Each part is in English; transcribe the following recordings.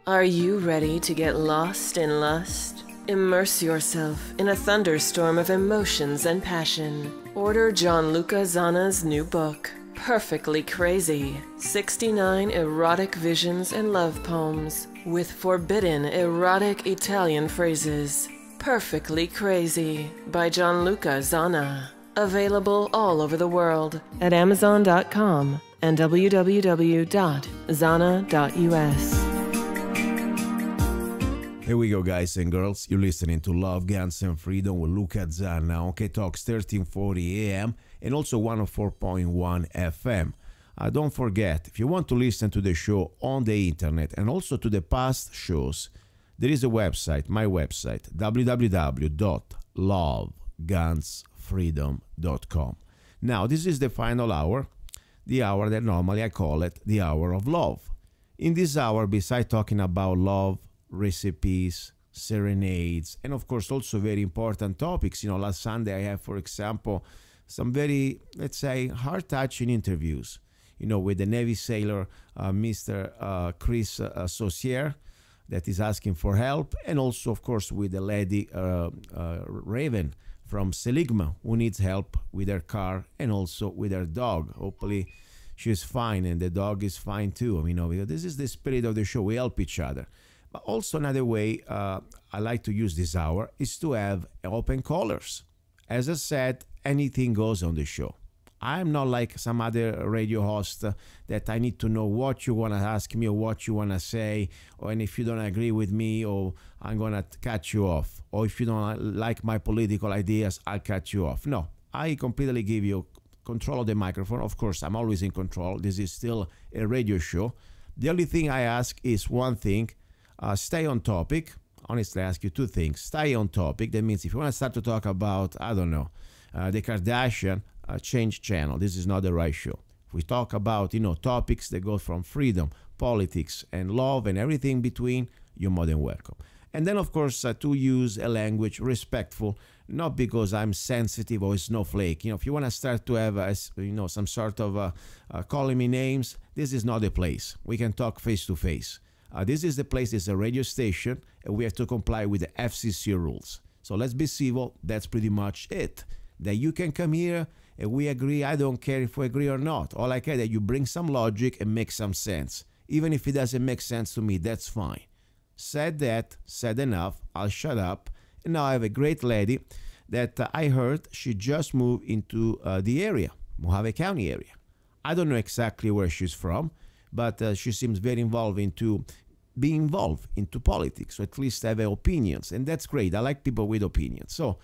Are you ready to get lost in lust? Immerse yourself in a thunderstorm of emotions and passion. Order Gianluca Zanna's new book, Perfectly Crazy, 69 erotic visions and love poems with forbidden erotic Italian phrases. Perfectly Crazy by Gianluca Zanna. Available all over the world at Amazon.com and www.zanna.us. Here we go, guys and girls. You're listening to Love, Guns, and Freedom with Luca Zanna on K-Talks 1340 AM and also 104.1 FM. Don't forget, if you want to listen to the show on the internet and also to the past shows, there is a website, my website, www.lovegunsfreedom.com. Now, this is the final hour, the hour that normally I call it the hour of love. In this hour, besides talking about love, recipes, serenades, and of course also very important topics. You know, last Sunday I have, for example, some very, let's say, heart-touching interviews, you know, with the Navy sailor, Mr. Chris Saucier, that is asking for help, and also, of course, with the lady Raven from Seligma, who needs help with her car and also with her dog. Hopefully she's fine and the dog is fine too. You know, because this is the spirit of the show. We help each other. But also another way I like to use this hour is to have open callers. As I said, anything goes on the show. I'm not like some other radio host that I need to know what you want to ask me or what you want to say, and if you don't agree with me, or I'm going to cut you off, or if you don't like my political ideas, I'll cut you off. No, I completely give you control of the microphone. Of course, I'm always in control. This is still a radio show. The only thing I ask is one thing. Stay on topic. Honestly, I ask you two things. Stay on topic. That means if you want to start to talk about, I don't know, the Kardashian, change channel. This is not the right show. If we talk about, you know, topics that go from freedom, politics, and love, and everything between, you're more than welcome. And then, of course, to use a language respectful, not because I'm sensitive or a snowflake. You know, if you want to start to have, you know, some sort of calling me names, this is not the place. We can talk face to face. This is the place, it's a radio station, and we have to comply with the FCC rules. So let's be civil. That's pretty much it. That you can come here and we agree. I don't care if we agree or not. All I care is that you bring some logic and make some sense. Even if it doesn't make sense to me, that's fine. Said that, said enough, I'll shut up. And now I have a great lady that I heard she just moved into the area, Mohave County area. I don't know exactly where she's from, but she seems very involved into being involved into politics, or at least have opinions, and that's great. I like people with opinions. So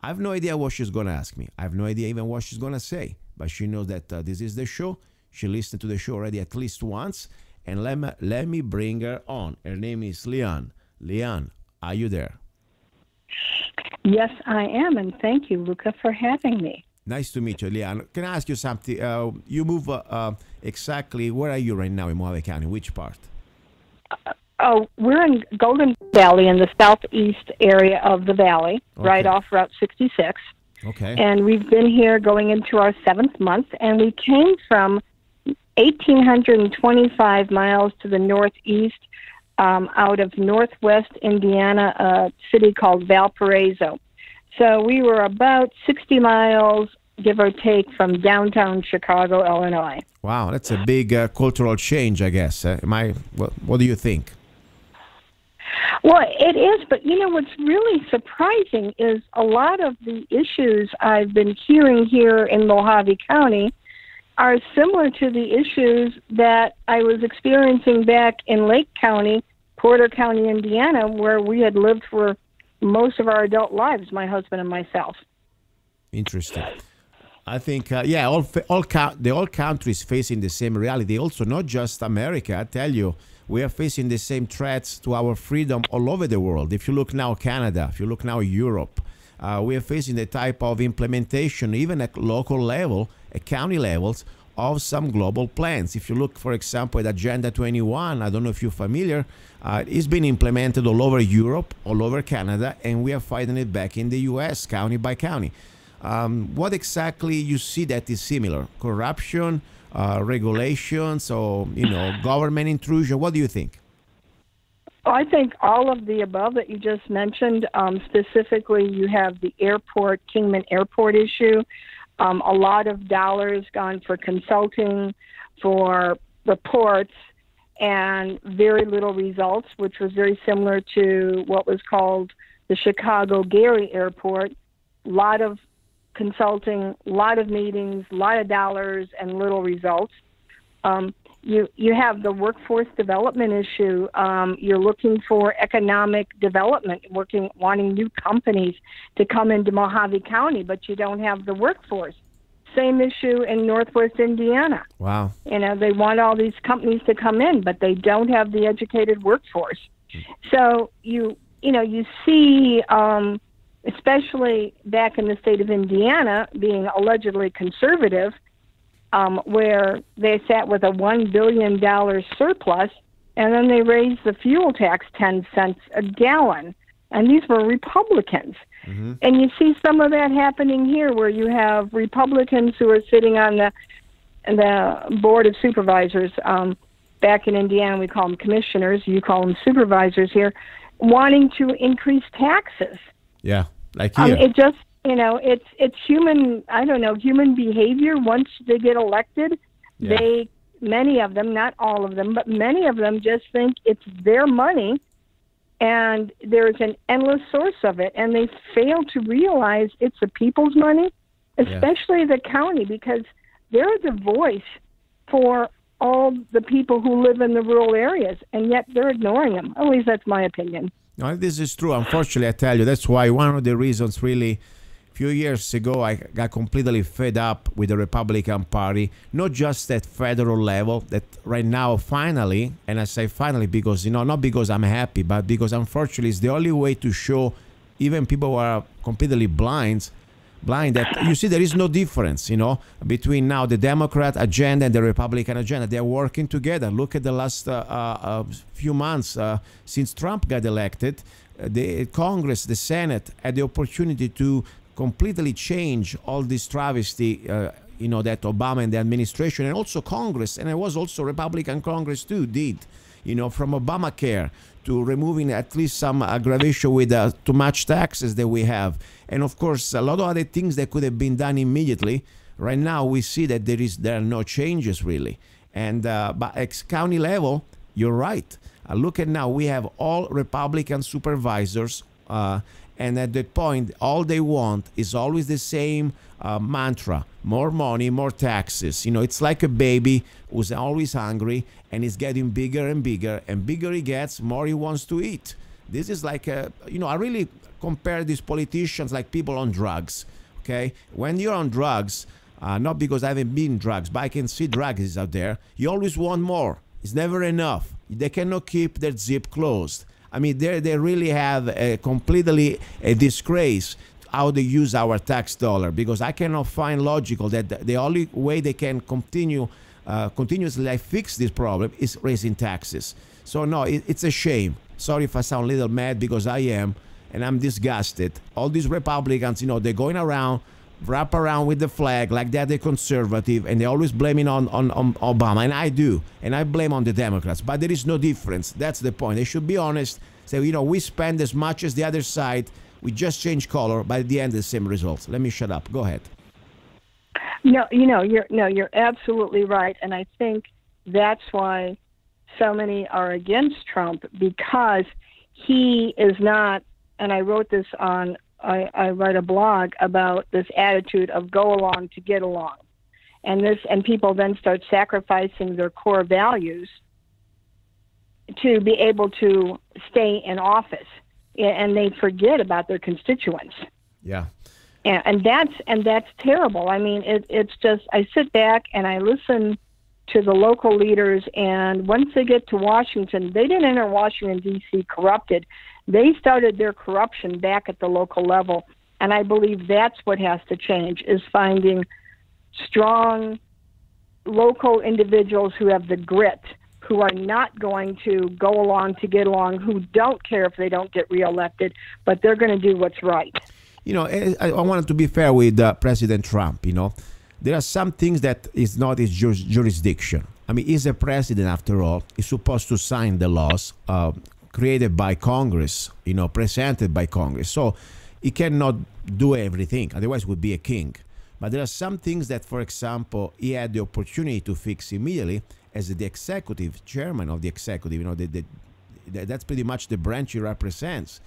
I have no idea what she's going to ask me. I have no idea even what she's going to say, but she knows that this is the show. She listened to the show already at least once, and let me bring her on. Her name is Leanne. Leanne, are you there? Yes, I am, and thank you, Luca, for having me. Nice to meet you, Leanne. Can I ask you something? You move exactly, where are you right now in Mohave County? Which part? We're in Golden Valley in the southeast area of the valley, okay, right off Route 66. Okay. And we've been here going into our 7th month, and we came from 1,825 miles to the northeast out of northwest Indiana, a city called Valparaiso. So we were about 60 miles, give or take, from downtown Chicago, Illinois. Wow, that's a big cultural change, I guess. What do you think? Well, it is, but you know what's really surprising is a lot of the issues I've been hearing here in Mohave County are similar to the issues that I was experiencing back in Lake County, Porter County, Indiana, where we had lived for most of our adult lives, my husband and myself. Interesting. I think, all countries facing the same reality. Also, not just America. I tell you, we are facing the same threats to our freedom all over the world. If you look now Canada, if you look now Europe, we are facing the type of implementation, even at local level, at county levels, of some global plans. If you look, for example, at Agenda 21, I don't know if you're familiar, it's been implemented all over Europe, all over Canada, and we are fighting it back in the U.S., county by county. What exactly you see that is similar? Corruption, regulations or, government intrusion? What do you think? I think all of the above that you just mentioned. Specifically, you have the airport, Kingman Airport issue. A lot of dollars gone for consulting, for reports, and very little results, which was very similar to what was called the Chicago Gary Airport. A lot of consulting, a lot of meetings, a lot of dollars, and little results. You have the workforce development issue. You're looking for economic development, wanting new companies to come into Mohave County, but you don't have the workforce. Same issue in Northwest Indiana. Wow. They want all these companies to come in, but they don't have the educated workforce. So you see, especially back in the state of Indiana, being allegedly conservative, where they sat with a $1 billion surplus, and then they raised the fuel tax 10 cents a gallon. And these were Republicans. Mm-hmm. And you see some of that happening here, where you have Republicans who are sitting on the Board of Supervisors. Back in Indiana, we call them commissioners. You call them supervisors here, wanting to increase taxes. Yeah, like here. It just, it's human, human behavior. Once they get elected, many of them, not all of them, but many of them just think it's their money, and there's an endless source of it, and they fail to realize it's the people's money, especially the county, because they're the voice for all the people who live in the rural areas, and yet they're ignoring them. At least that's my opinion. No, this is true. Unfortunately, I tell you, that's why one of the reasons really a few years ago I got completely fed up with the Republican Party, not just at federal level, that right now finally, and I say finally because, not because I'm happy, but because unfortunately it's the only way to show even people who are completely blind that you see there is no difference, between now the Democrat agenda and the Republican agenda. They're working together. Look at the last few months since Trump got elected. The Congress, the Senate had the opportunity to completely change all this travesty, that Obama and the administration, and also Congress, and it was also Republican Congress too, did, from Obamacare to removing at least some aggravation with too much taxes that we have. And of course, a lot of other things that could have been done immediately. Right now, we see that there are no changes really. And but at county level, you're right. Look at now, we have all Republican supervisors, and at that point, all they want is always the same mantra: more money, more taxes. It's like a baby who's always hungry, and it's getting bigger and bigger, and bigger he gets, more he wants to eat. This is like I really compare these politicians like people on drugs. Okay, when you're on drugs, not because I haven't been drugs, but I can see drugs out there. You always want more. It's never enough. They cannot keep their zip closed. I mean, they really have a completely a disgrace how they use our tax dollar, because I cannot find logical that the only way they can continuously fix this problem is raising taxes. So no, it's a shame. Sorry if I sound a little mad, because I am, and I'm disgusted. All these Republicans, they're going around, wrap around with the flag like they're the conservative, and they're always blaming on Obama, and I do, and I blame on the Democrats, but there is no difference. That's the point. They should be honest, say, we spend as much as the other side, we just change color, but at the end the same results. Let me shut up. Go ahead. No, you're absolutely right, and I think that's why so many are against Trump, because he is not, and I wrote this on, I write a blog about this attitude of go along to get along. And people then start sacrificing their core values to be able to stay in office, and they forget about their constituents. Yeah. And that's terrible. I mean, it's just, I sit back and I listen to the local leaders, and once they get to Washington, they didn't enter Washington, D.C. corrupted. They started their corruption back at the local level, and I believe that's what has to change, is finding strong local individuals who have the grit, who are not going to go along to get along, who don't care if they don't get reelected, but they're going to do what's right. I wanted to be fair with President Trump, there are some things that is not his jurisdiction. I mean, he's a president after all. He's supposed to sign the laws created by Congress, presented by Congress. So he cannot do everything. Otherwise, he would be a king. But there are some things that, for example, he had the opportunity to fix immediately as the executive chairman of the executive. That's pretty much the branch he represents.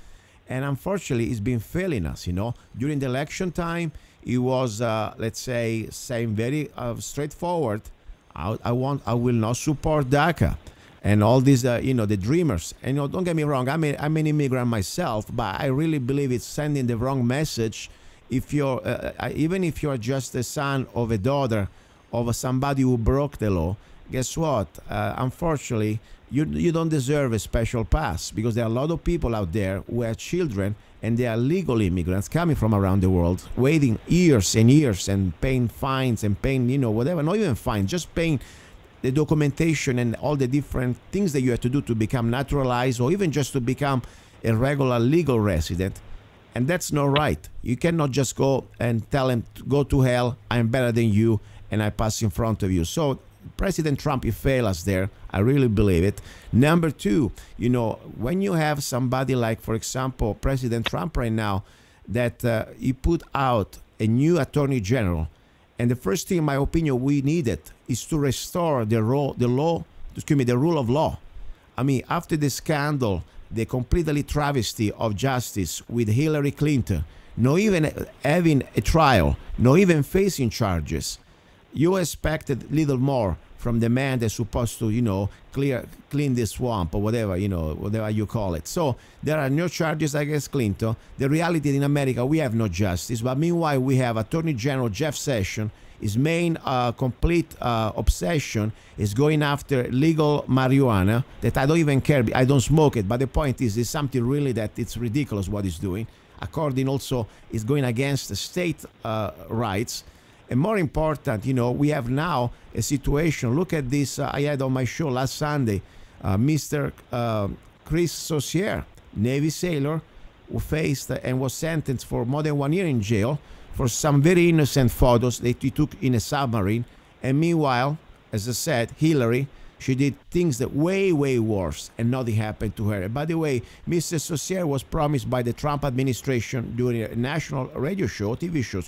And unfortunately, he's been failing us. During the election time, he was, let's say, saying very straightforward, I will not support DACA and all these, the dreamers. And don't get me wrong, I'm an immigrant myself, but I really believe it's sending the wrong message. If you're, even if you're just the son of a daughter of somebody who broke the law, guess what? Unfortunately, you don't deserve a special pass, because there are a lot of people out there who have children and they are legal immigrants coming from around the world, waiting years and years and paying fines and paying, whatever, not even fines, just paying the documentation and all the different things that you have to do to become naturalized or even just to become a regular legal resident. And that's not right. You cannot just go and tell them, go to hell, I'm better than you, and I pass in front of you. So President Trump, he failed us there. I really believe it. Number two, when you have somebody like, for example, President Trump right now, that he put out a new attorney general, and the first thing, in my opinion, we needed is to restore the rule of law. I mean, after the scandal, the completely travesty of justice with Hillary Clinton, not even having a trial, not even facing charges, you expected little more from the man that's supposed to, clean the swamp or whatever you call it. So there are no charges against Clinton. The reality in America, we have no justice. But meanwhile, we have Attorney General Jeff Sessions. His main complete obsession is going after legal marijuana that I don't even care. I don't smoke it. But the point is, it's something really that it's ridiculous what he's doing. According also, it's going against the state rights. And more important, we have now a situation. Look at this. I had on my show last Sunday, Mr. Chris Saucier, Navy sailor, who faced and was sentenced for more than 1 year in jail for some very innocent photos that he took in a submarine. And meanwhile, as I said, Hillary, she did things that way, way worse, and nothing happened to her. And by the way, Mr. Saucier was promised by the Trump administration during a national radio show, TV show,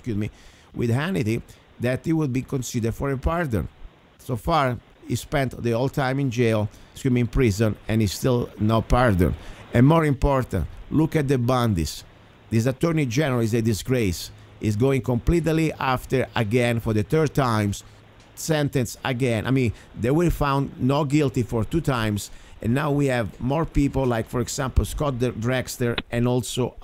with Hannity, that he would be considered for a pardon. So far, he spent the whole time in jail, in prison, and he's still no pardon. And more important, look at the Bundys. This attorney general is a disgrace. He's going completely after, again, for the third time, sentenced again. I mean, they were found not guilty for 2 times, and now we have more people like, for example, Scott Drexler and also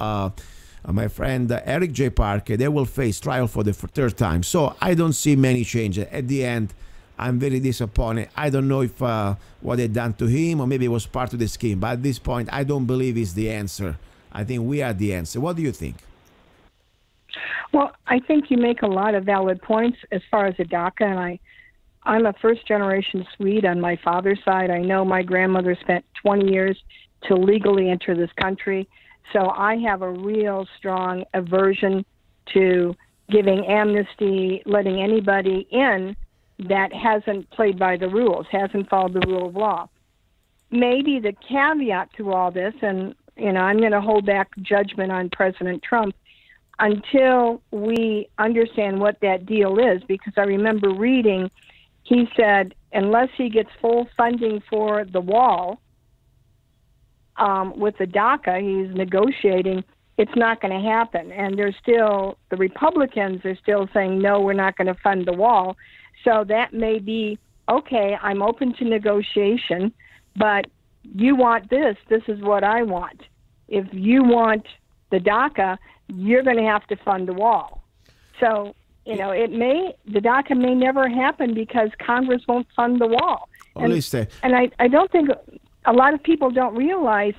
my friend Eric J. Parker. They will face trial for the 3rd time. So I don't see many changes. At the end, I'm very disappointed. I don't know if what they done to him or maybe it was part of the scheme. But at this point, I don't believe he's the answer. I think we are the answer. What do you think? Well, I think you make a lot of valid points as far as the DACA, and I'm a first-generation Swede on my father's side. I know my grandmother spent 20 years to legally enter this country. So I have a real strong aversion to giving amnesty, letting anybody in that hasn't played by the rules, hasn't followed the rule of law. Maybe the caveat to all this, and I'm going to hold back judgment on President Trump until we understand what that deal is, because I remember reading, he said, unless he gets full funding for the wall, with the DACA, he's negotiating, it's not going to happen. And the Republicans are still saying, no, we're not going to fund the wall. So that may be, okay, I'm open to negotiation, but you want this is what I want. If you want the DACA, you're going to have to fund the wall. So, the DACA may never happen because Congress won't fund the wall. And I don't think... A lot of people don't realize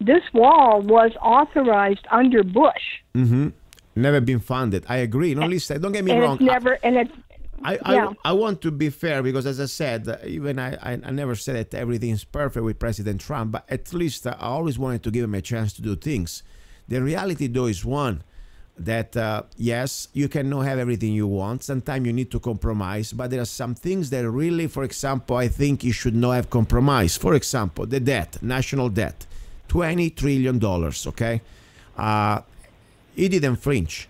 this wall was authorized under Bush. Mm-hmm. Never been funded. I agree. No, listen, don't get me wrong. I want to be fair because, as I said, even I never said that everything is perfect with President Trump, but at least I always wanted to give him a chance to do things. The reality, though, is one. that yes, you cannot have everything you want. Sometimes you need to compromise, but there are some things that really, for example, I think you should not have compromise. For example, the debt, national debt, $20 trillion, okay? He didn't flinch.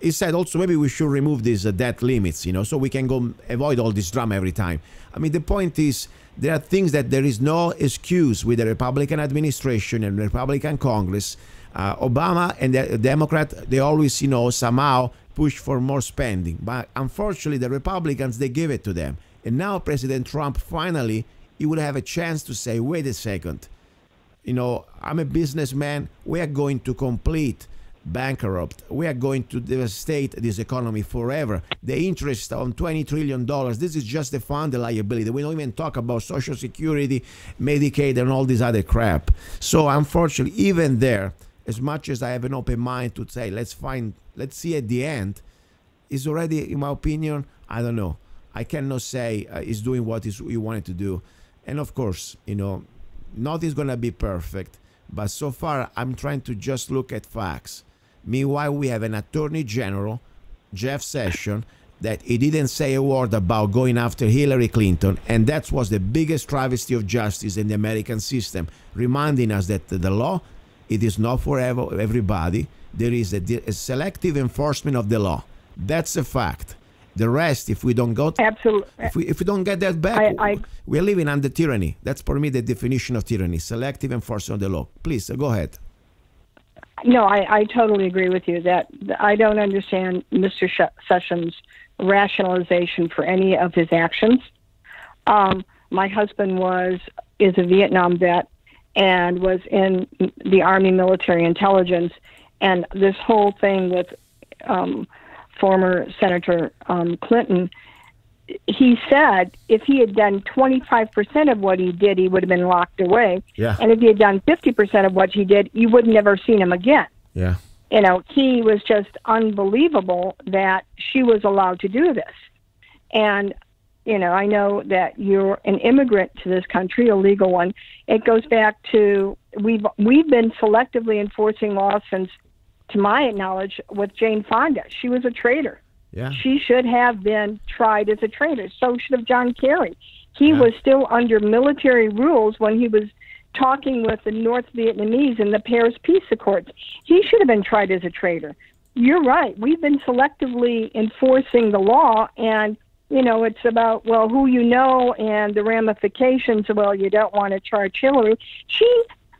He said also maybe we should remove these debt limits, so we can go avoid all this drama every time. I mean, the point is there are things that there is no excuse with the Republican administration and Republican Congress. Obama and the Democrat, they always, somehow push for more spending. But unfortunately, the Republicans, they give it to them. And now President Trump, finally, he will have a chance to say, wait a second, I'm a businessman. We are going to complete bankrupt. We are going to devastate this economy forever. The interest on $20 trillion, this is just the fund, the liability. We don't even talk about Social Security, Medicaid, and all this other crap. So unfortunately, even there, as much as I have an open mind to say, let's see at the end, is already, in my opinion, I don't know. I cannot say he's doing what he wanted to do. And of course, nothing's going to be perfect. But so far, I'm trying to just look at facts. Meanwhile, we have an Attorney General, Jeff Sessions, that he didn't say a word about going after Hillary Clinton. And that was the biggest travesty of justice in the American system, reminding us that the law, it is not for everybody. There is a selective enforcement of the law. That's a fact. The rest, if we don't go, absolutely, if we don't get that back, we're living under tyranny. That's for me the definition of tyranny: selective enforcement of the law. Please go ahead. No, I totally agree with you. That I don't understand Mr. Sessions' rationalization for any of his actions. My husband is a Vietnam vet and was in the Army military intelligence, and this whole thing with former Senator Clinton, he said if he had done 25% of what he did, he would have been locked away. Yeah. And if he had done 50% of what he did, you would never seen him again. Yeah. He was just unbelievable that she was allowed to do this. And, I know that you're an immigrant to this country, a legal one. It goes back to we've been selectively enforcing laws since, to my knowledge, with Jane Fonda. She was a traitor. Yeah. She should have been tried as a traitor. So should have John Kerry. He was still under military rules when he was talking with the North Vietnamese in the Paris Peace Accords. He should have been tried as a traitor. You're right. We've been selectively enforcing the law, and, it's about, who and the ramifications. Well, you don't want to charge Hillary.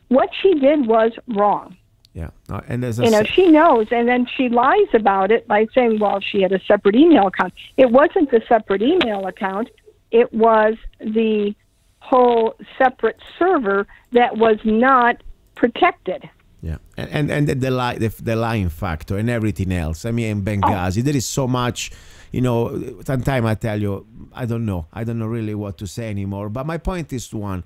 What she did was wrong. Yeah, and there's she knows, and then she lies about it by saying, she had a separate email account. It wasn't the separate email account. It was the whole separate server that was not protected. Yeah, and the lying factor and everything else. I mean, in Benghazi, there is so much. Sometimes I tell you, I don't know really what to say anymore. But my point is one,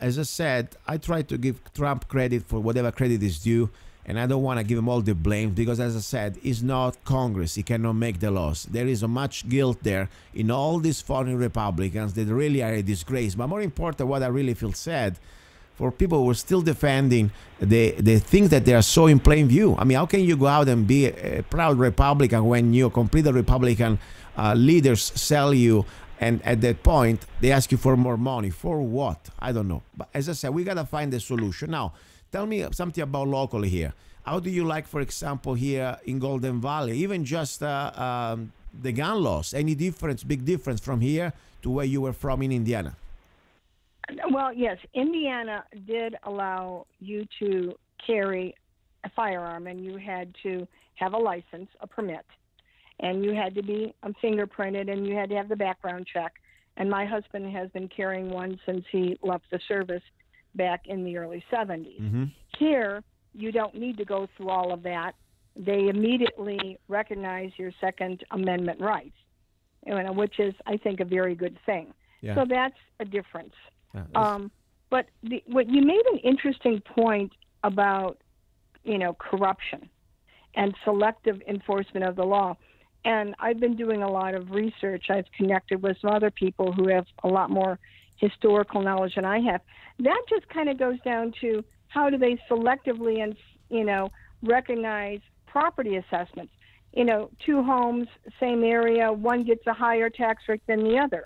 as I said, I try to give Trump credit for whatever credit is due, and I don't want to give him all the blame because, as I said, it's not Congress. He cannot make the laws. There is much guilt there in all these foreign Republicans that really are a disgrace. But more important, what I really feel sad for people who are still defending the things that they are so in plain view. I mean, how can you go out and be a proud Republican when your complete Republican leaders sell you? And at that point, they ask you for more money. For what? I don't know. But as I said, we got to find a solution. Now, tell me something about locally here. How do you like, for example, here in Golden Valley, even just the gun laws? Any difference, big difference from here to where you were from in Indiana? Well, yes. Indiana did allow you to carry a firearm, and you had to have a license, a permit. And you had to be fingerprinted, and you had to have the background check. And my husband has been carrying one since he left the service back in the early 70s. Mm-hmm. Here, you don't need to go through all of that. They immediately recognize your Second Amendment rights, which is, I think, a very good thing. Yeah. So that's a difference. Yeah, but what you made an interesting point about, corruption and selective enforcement of the law. And I've been doing a lot of research. I've connected with some other people who have a lot more historical knowledge than I have. That just kind of goes down to how do they selectively and, recognize property assessments. Two homes, same area, one gets a higher tax rate than the other.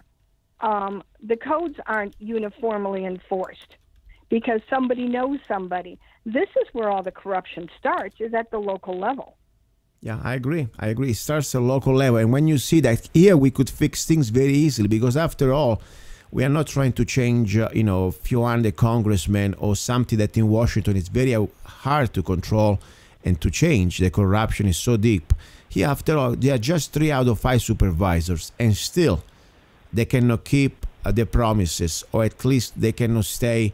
The codes aren't uniformly enforced because somebody knows somebody. This is where all the corruption starts, is at the local level. Yeah, I agree. It starts at local level. And when you see that here, we could fix things very easily because after all, we are not trying to change, a few hundred congressmen or something that in Washington is very hard to control and to change. The corruption is so deep. Here, after all, there are just 3 out of 5 supervisors, and still they cannot keep the promises, or at least they cannot stay,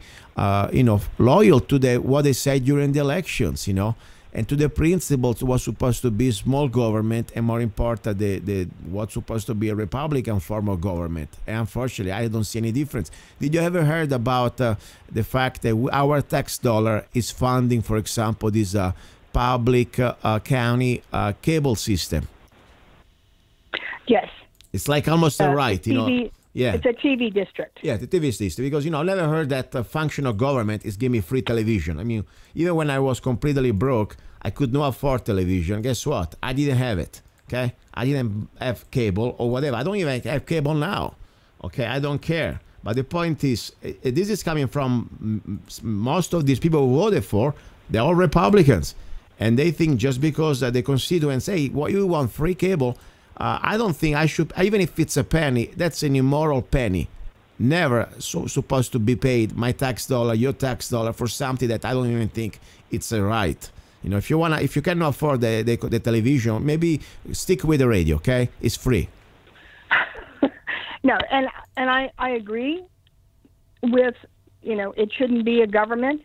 loyal to what they said during the elections, and to the principles what's supposed to be small government, and more important, the what's supposed to be a Republican form of government. And unfortunately, I don't see any difference. Did you ever heard about the fact that our tax dollar is funding, for example, this public county cable system? Yes. It's like almost a right, TV, Yeah. It's a TV district. Yeah, the TV district. Because, I never heard that the function of government is give me free television. I mean, even when I was completely broke, I could not afford television. Guess what? I didn't have it, okay? I didn't have cable or whatever. I don't even have cable now, okay? I don't care. But the point is, this is coming from most of these people who voted for, they're all Republicans. And they think just because the constituents say, well, you want free cable, I don't think I should, even if it's a penny, that's an immoral penny. Never supposed to be paid my tax dollar, your tax dollar for something that I don't even think it's a right. If you cannot afford the television, maybe stick with the radio, okay? It's free. No, and I agree with, it shouldn't be a government.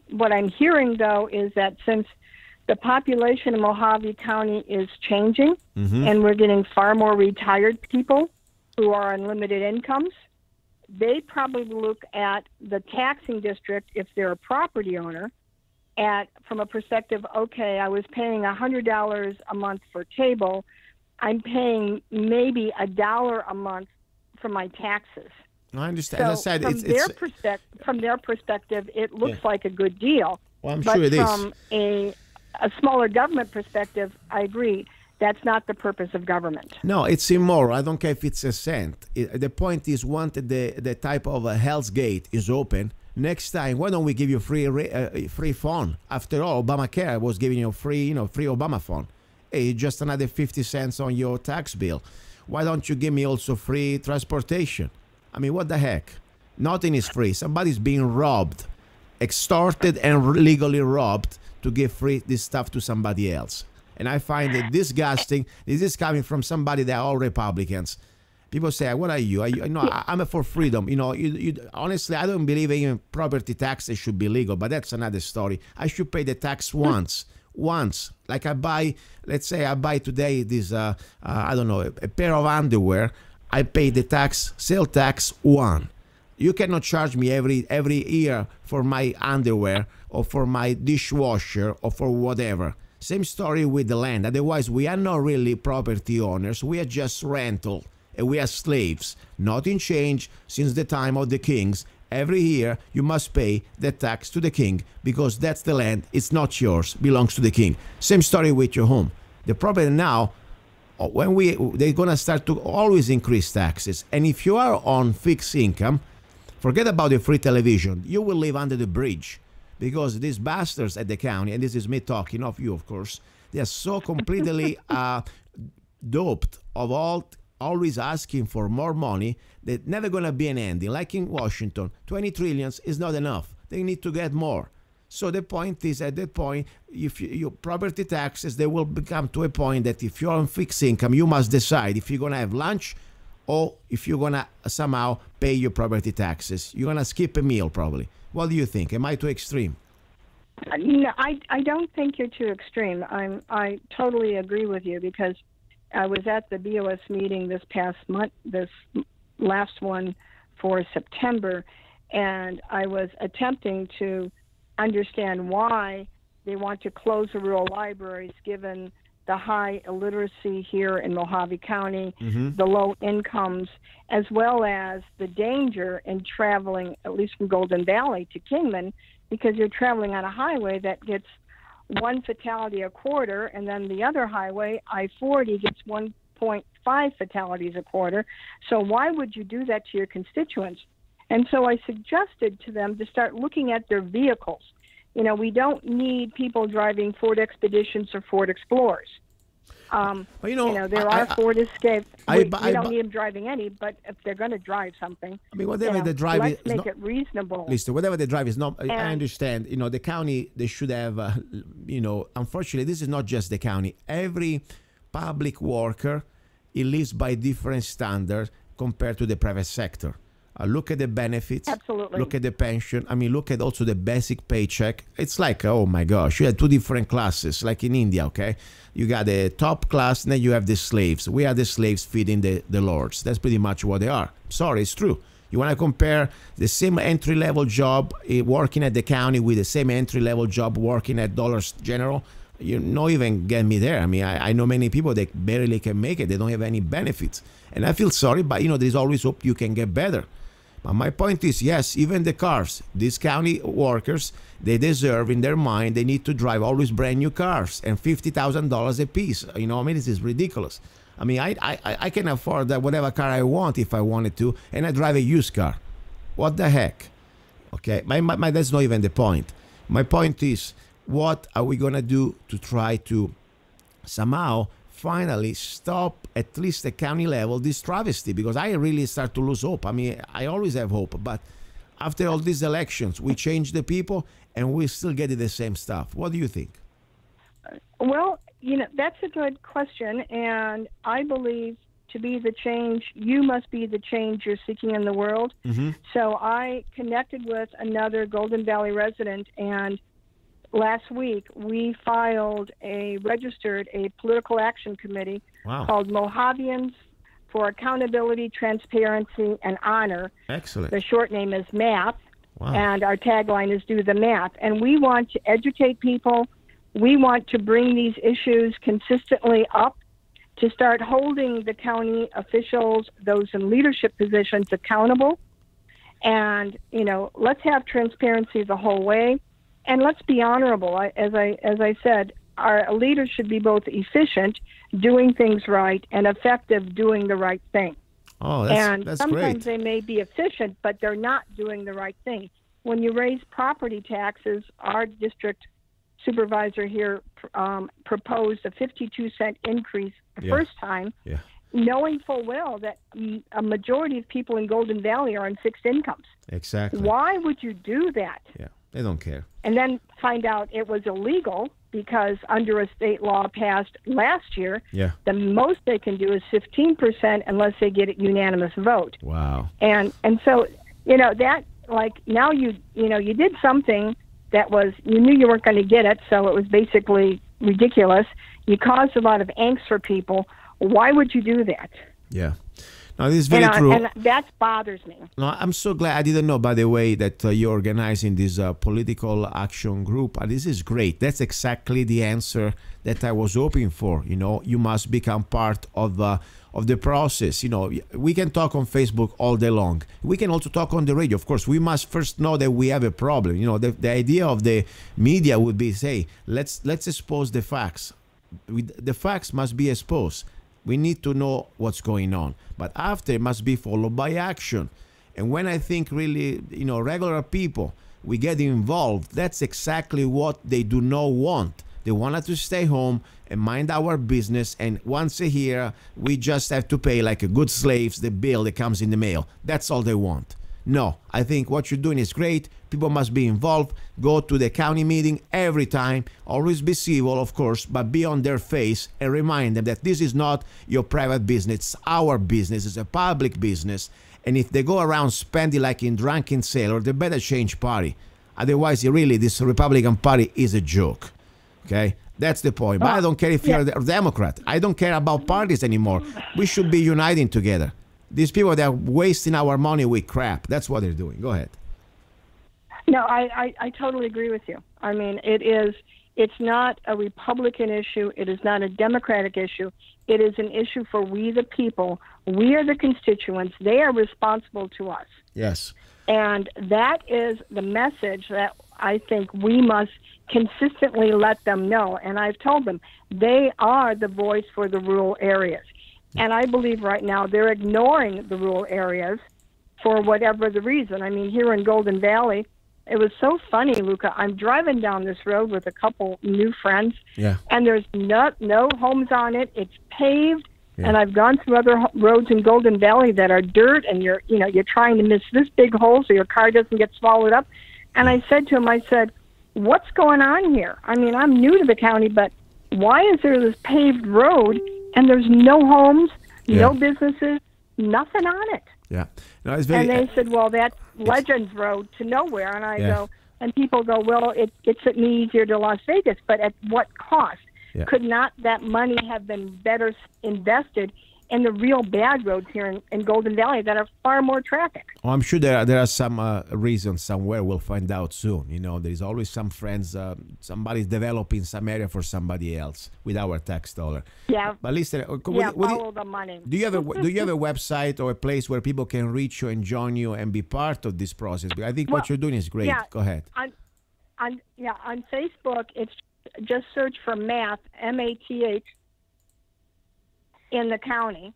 What I'm hearing, though, is that since the population in Mohave County is changing, and we're getting far more retired people who are on limited incomes, they probably look at the taxing district, if they're a property owner, from a perspective, okay, I was paying $100 a month for cable, I'm paying maybe $1 a month for my taxes. I understand. So as I said, from their perspective, it looks like a good deal. Well, I'm sure it is. From a smaller government perspective, I agree. That's not the purpose of government. No, it's immoral. I don't care if it's a cent. The point is, once the type of a Hell's Gate is open, next time, why don't we give you free phone? After all, Obamacare was giving you free Obama phone. Hey, just another 50 cents on your tax bill. Why don't you give me also free transportation? I mean, what the heck? Nothing is free. Somebody's being robbed, extorted and legally robbed to give free this stuff to somebody else. And I find it disgusting. This is coming from somebody that are all Republicans. People say, what are you? I'm for freedom. Honestly, I don't believe even property taxes should be legal, but that's another story. I should pay the tax once. Like let's say I buy today this, a pair of underwear. I pay the sale tax one. You cannot charge me every year for my underwear or for my dishwasher or for whatever. Same story with the land. Otherwise, we are not really property owners. We are just rental, and we are slaves. Nothing changed since the time of the kings. Every year, you must pay the tax to the king because that's the land. It's not yours. Belongs to the king. Same story with your home. The problem now, they're going to start to always increase taxes. And if you are on fixed income, forget about the free television. You will live under the bridge. Because these bastards at the county, and this is me talking of you, of course, they are so completely doped of always asking for more money that never going to be an ending. Like in Washington, 20 trillion is not enough. They need to get more. So the point is, at that point, if your property taxes, they will become to a point that if you're on fixed income, you must decide if you're going to have lunch or if you're going to somehow pay your property taxes. You're going to skip a meal probably. What do you think? Am I too extreme? No, I don't think you're too extreme. I totally agree with you because I was at the BOS meeting this past month, this last one for September, and I was attempting to understand why they want to close the rural libraries given the high illiteracy here in Mohave County, the low incomes, as well as the danger in traveling, at least from Golden Valley to Kingman, because you're traveling on a highway that gets one fatality a quarter, and then the other highway, I-40, gets 1.5 fatalities a quarter. So why would you do that to your constituents? And so I suggested to them to start looking at their vehicles. You know, we don't need people driving Ford Expeditions or Ford Explorers. But there are Ford Escapes. We don't need them driving any, but if they're going to drive something, I mean, whatever they drive, let's make it reasonable. Listen, whatever they drive is not. I understand. You know, the county, they should have. Unfortunately, this is not just the county. Every public worker, it lives by different standards compared to the private sector. Look at the benefits. Absolutely. Look at the pension. I mean, look at also the basic paycheck. It's like, oh my gosh, you have two different classes, like in India, okay? You got the top class, and then you have the slaves. We are the slaves feeding the lords. That's pretty much what they are. Sorry, it's true. You want to compare the same entry-level job working at the county with the same entry-level job working at Dollar General? You not even get me there. I mean, I know many people that barely can make it. They don't have any benefits. And I feel sorry, but, there's always hope you can get better. But my point is, yes, even the cars, these county workers, they deserve in their mind, they need to drive always brand new cars and $50,000 a piece. I mean, this is ridiculous. I mean, I can afford whatever car I want if I wanted to, and I drive a used car. What the heck? Okay, that's not even the point. My point is, what are we going to do to try to somehow finally stop, at least at county level, this travesty? Because I really start to lose hope. I mean, I always have hope, but after all these elections, we change the people and we still get the same stuff. What do you think? Well, that's a good question, and I believe to be the change, you must be the change you're seeking in the world. Mm-hmm. So I connected with another Golden Valley resident, and last week we registered a political action committee called Mohavians for Accountability, Transparency, and Honor. Excellent. The short name is MAP, Wow. and our tagline is Do the MAP. And we want to educate people. We want to bring these issues consistently up, to start holding the county officials, those in leadership positions, accountable. And, let's have transparency the whole way. And let's be honorable. As I said, our leaders should be both efficient, doing things right, and effective, doing the right thing. Oh, that's sometimes great. They may be efficient, but they're not doing the right thing. When you raise property taxes, our district supervisor here proposed a 52-cent increase the first time, knowing full well that a majority of people in Golden Valley are on fixed incomes. Exactly. Why would you do that? Yeah, they don't care. And then find out it was illegal because under a state law passed last year, the most they can do is 15% unless they get a unanimous vote. Wow. And so, that, like, now you did something that was, you knew you weren't going to get it, so it was basically ridiculous. You caused a lot of angst for people. Why would you do that? Yeah. No, this is very true. And that bothers me. No, I'm so glad. I didn't know, by the way, that you're organizing this political action group. This is great. That's exactly the answer that I was hoping for. You must become part of the process. We can talk on Facebook all day long. We can also talk on the radio. Of course, we must first know that we have a problem. The idea of the media would be, say, let's expose the facts. The facts must be exposed. We need to know what's going on. But after, it must be followed by action. And when I think really, regular people, we get involved, that's exactly what they do not want. They want us to stay home and mind our business. And once a year, we just have to pay like a good slaves the bill that comes in the mail. That's all they want. No, I think what you're doing is great. People must be involved. Go to the county meeting every time. Always be civil, of course, but be on their face and remind them that this is not your private business. It's our business. It's a public business. And if they go around spending like in drunken sailor, they better change party. Otherwise, really, this Republican Party is a joke. Okay? That's the point. But I don't care if you're a Democrat. I don't care about parties anymore. We should be uniting together. These people, they're wasting our money with crap. That's what they're doing. Go ahead. No, I totally agree with you. I mean, it's not a Republican issue. It is not a Democratic issue. It is an issue for we the people. We are the constituents. They are responsible to us. Yes. And that is the message that I think we must consistently let them know. And I've told them they are the voice for the rural areas. And I believe right now they're ignoring the rural areas for whatever the reason. I mean, here in Golden Valley, it was so funny, Luca. I'm driving down this road with a couple new friends, and there's no homes on it. It's paved, and I've gone through other roads in Golden Valley that are dirt, and you're trying to miss this big hole so your car doesn't get swallowed up. And I said to him, what's going on here? I mean, I'm new to the county, but why is there this paved road and there's no homes, no businesses, nothing on it? Yeah. No, it's very, and they said, well, that's Legends Road to nowhere. And I go, and people go, well, it's me easier to Las Vegas, but at what cost? Yeah. Could not that money have been better invested in the real bad roads here in Golden Valley that are far more traffic? Well, I'm sure there are some reasons somewhere. We'll find out soon. There's always some friends, somebody's developing some area for somebody else with our tax dollar. Yeah. But listen, follow the money. Do you have a website or a place where people can reach you and join you and be part of this process? Because I think what you're doing is great. Yeah, Go ahead. On Facebook, it's just search for Math, MATH, in the county,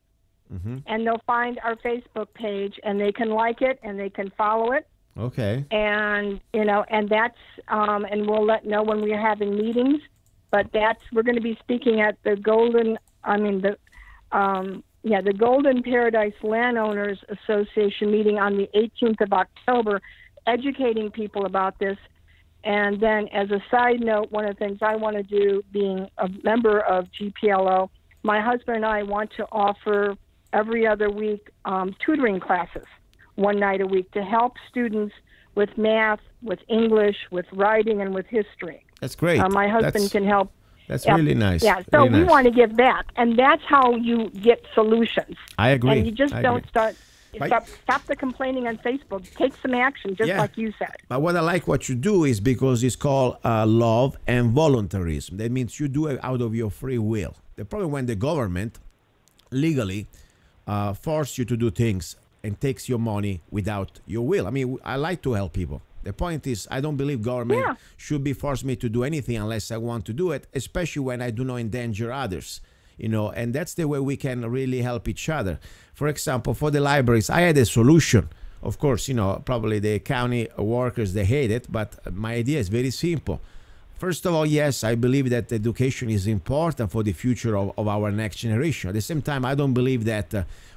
and they'll find our Facebook page, and they can like it and they can follow it. Okay. And and that's and we'll let know when we're having meetings. But we're going to be speaking at the Golden Paradise Landowners Association meeting on the 18th of October, educating people about this. And then, as a side note, one of the things I want to do, being a member of GPLO, my husband and I want to offer every other week tutoring classes, one night a week, to help students with math, with English, with writing, and with history. That's great. My husband can help. That's really nice. Yeah, so really we nice. want to give back, and that's how you get solutions. I agree. And you just don't start. Stop the complaining on Facebook. Take some action, just like you said. But what I like what you do is because it's called love and voluntarism. That means you do it out of your free will. The problem when the government legally force you to do things and takes your money without your will. I mean, I like to help people. The point is, I don't believe government should be forced me to do anything unless I want to do it, especially when I do not endanger others. And that's the way we can really help each other. For example, for the libraries, I had a solution. Of course, probably the county workers, they hate it, but my idea is very simple. First of all, yes, I believe that education is important for the future of our next generation. At the same time, I don't believe that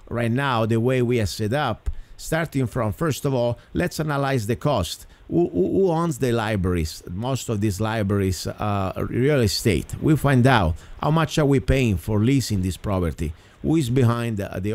right now, the way we are set up, starting from, first of all, let's analyze the cost. Who owns the libraries? Most of these libraries are real estate. We find out how much are we paying for leasing this property. Who is behind the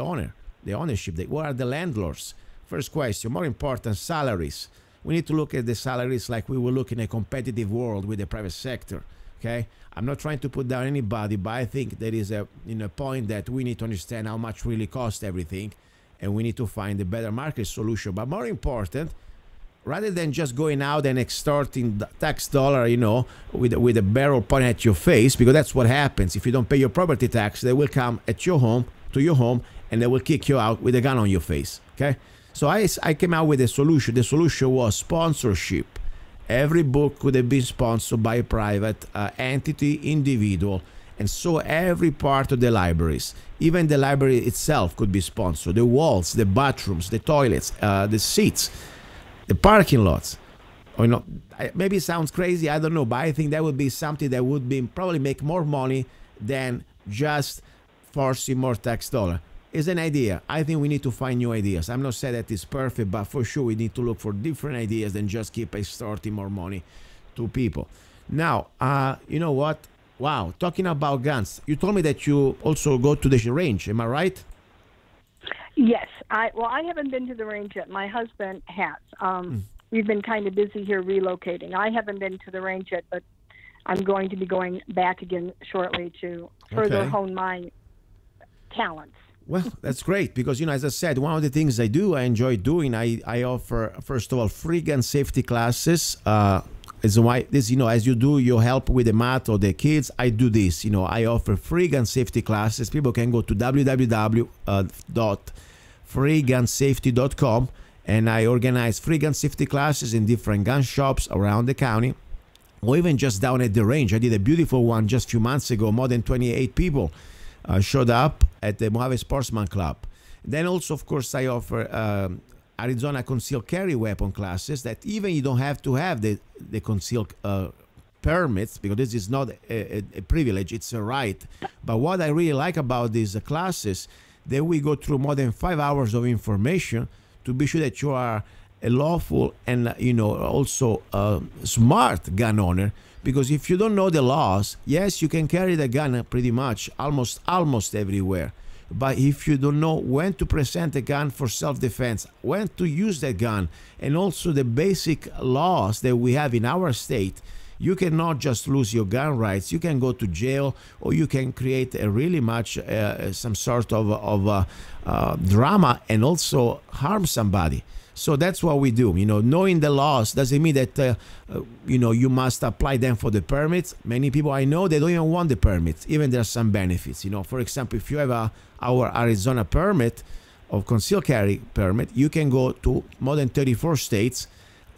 ownership? What are the landlords? First question. More important, salaries. We need to look at the salaries like we will look in a competitive world with the private sector. Okay, I'm not trying to put down anybody, but I think there is a point that we need to understand how much really costs everything, and we need to find a better market solution. But more important, rather than just going out and extorting the tax dollar, with a barrel pointed at your face, because that's what happens. If you don't pay your property tax, they will come to your home, and they will kick you out with a gun on your face. Okay? So I came out with a solution. The solution was sponsorship. Every book could have been sponsored by a private entity, individual, and so every part of the libraries, even the library itself could be sponsored. The walls, the bathrooms, the toilets, the seats, the parking lots. Maybe it sounds crazy, I don't know, but I think that would be something that would probably make more money than just forcing more tax dollar. It's an idea. I think we need to find new ideas. I'm not saying that it's perfect, but for sure we need to look for different ideas than just keep extorting more money to people. Now, you know what? Wow, talking about guns, you told me that you also go to the range. Am I right? Yes. I haven't been to the range yet. My husband has. We've been kind of busy here relocating. I haven't been to the range yet, but I'm going to be going back again shortly to further hone my talents. Well, that's great because, as I said, one of the things I enjoy doing, I offer, first of all, free gun safety classes. As you do your help with the math or the kids, I do this. I offer free gun safety classes. People can go to www.freegunsafety.com, and I organize free gun safety classes in different gun shops around the county. or even just down at the range. I did a beautiful one just a few months ago. More than 28 people showed up at the Mohave Sportsman Club. Then also, of course, I offer Arizona concealed carry weapon classes that even you don't have to have the concealed permits, because this is not a privilege, it's a right. But what I really like about these classes, that we go through more than 5 hours of information to be sure that you are a lawful and also smart gun owner. Because if you don't know the laws, yes, you can carry the gun pretty much almost everywhere. But if you don't know when to present a gun for self-defense, when to use that gun, and also the basic laws that we have in our state, you cannot just lose your gun rights. You can go to jail, or you can create a really much some sort of drama and also harm somebody. So that's what we do. Knowing the laws doesn't mean that you must apply them for the permits. Many people I know, they don't even want the permits. Even there's some benefits. For example, if you have our Arizona permit of concealed carry permit, you can go to more than 34 states,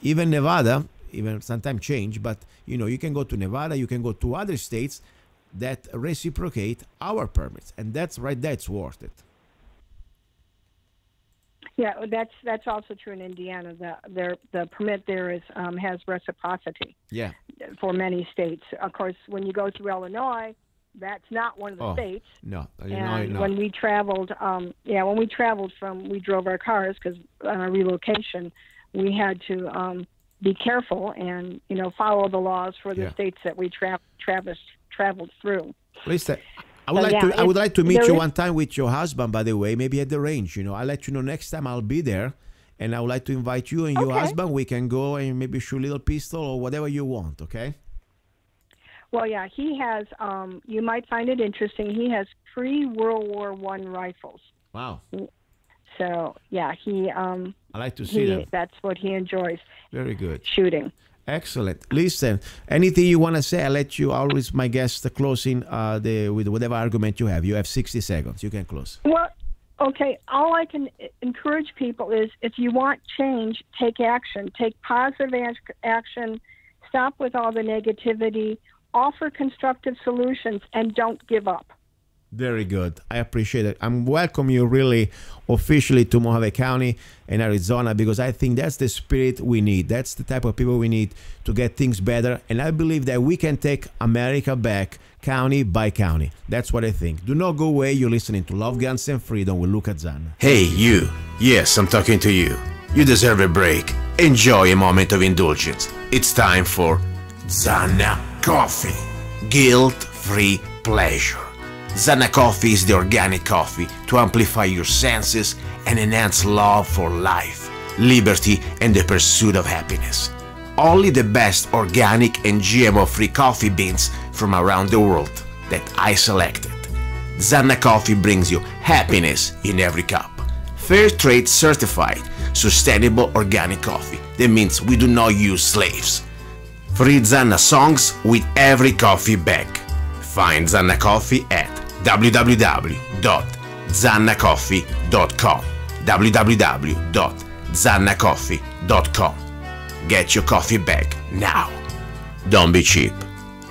even Nevada, even sometimes change, but you can go to Nevada, you can go to other states that reciprocate our permits, and that's right there, it's worth it. Yeah, that's also true in Indiana. The permit there has reciprocity. Yeah. For many states. Of course, when you go through Illinois, that's not one of the states. No, and no. When we traveled, we drove our cars because on our relocation, we had to be careful and follow the laws for the states that we traveled through. Listen, I would like to meet you one time with your husband, by the way, maybe at the range. I'll let you know next time I'll be there, and I would like to invite you and your husband. We can go and maybe shoot a little pistol or whatever you want, okay? Well, yeah, he has, you might find it interesting, he has pre-World War I rifles. Wow. So, yeah, I like to see them. That's what he enjoys. Very good. Shooting. Excellent. Listen, anything you want to say, I'll let you, always my guest, closing with whatever argument you have. You have 60 seconds. You can close. Well, okay, all I can encourage people is if you want change, take action. Take positive action. Stop with all the negativity. Offer constructive solutions, and don't give up. Very good. I appreciate it. I'm welcome you really officially to Mohave County and Arizona, because I think that's the spirit we need. That's the type of people we need to get things better. And I believe that we can take America back county by county. That's what I think. Do not go away. You're listening to Love, Guns, and Freedom with Luca Zanna. Hey, you. Yes, I'm talking to you. You deserve a break. Enjoy a moment of indulgence. It's time for Zanna Coffee. Guilt-free pleasure. Zanna Coffee is the organic coffee to amplify your senses and enhance love for life, liberty, and the pursuit of happiness. Only the best organic and GMO-free coffee beans from around the world that I selected. Zanna Coffee brings you happiness in every cup. Fair trade certified, sustainable organic coffee. That means we do not use slaves. Free Zanna songs with every coffee bag. Find Zanna Coffee at www.zannacoffee.com. www.zannacoffee.com. Get your coffee bag now. Don't be cheap.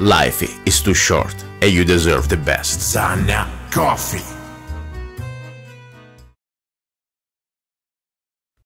Life is too short and you deserve the best. Zanna Coffee.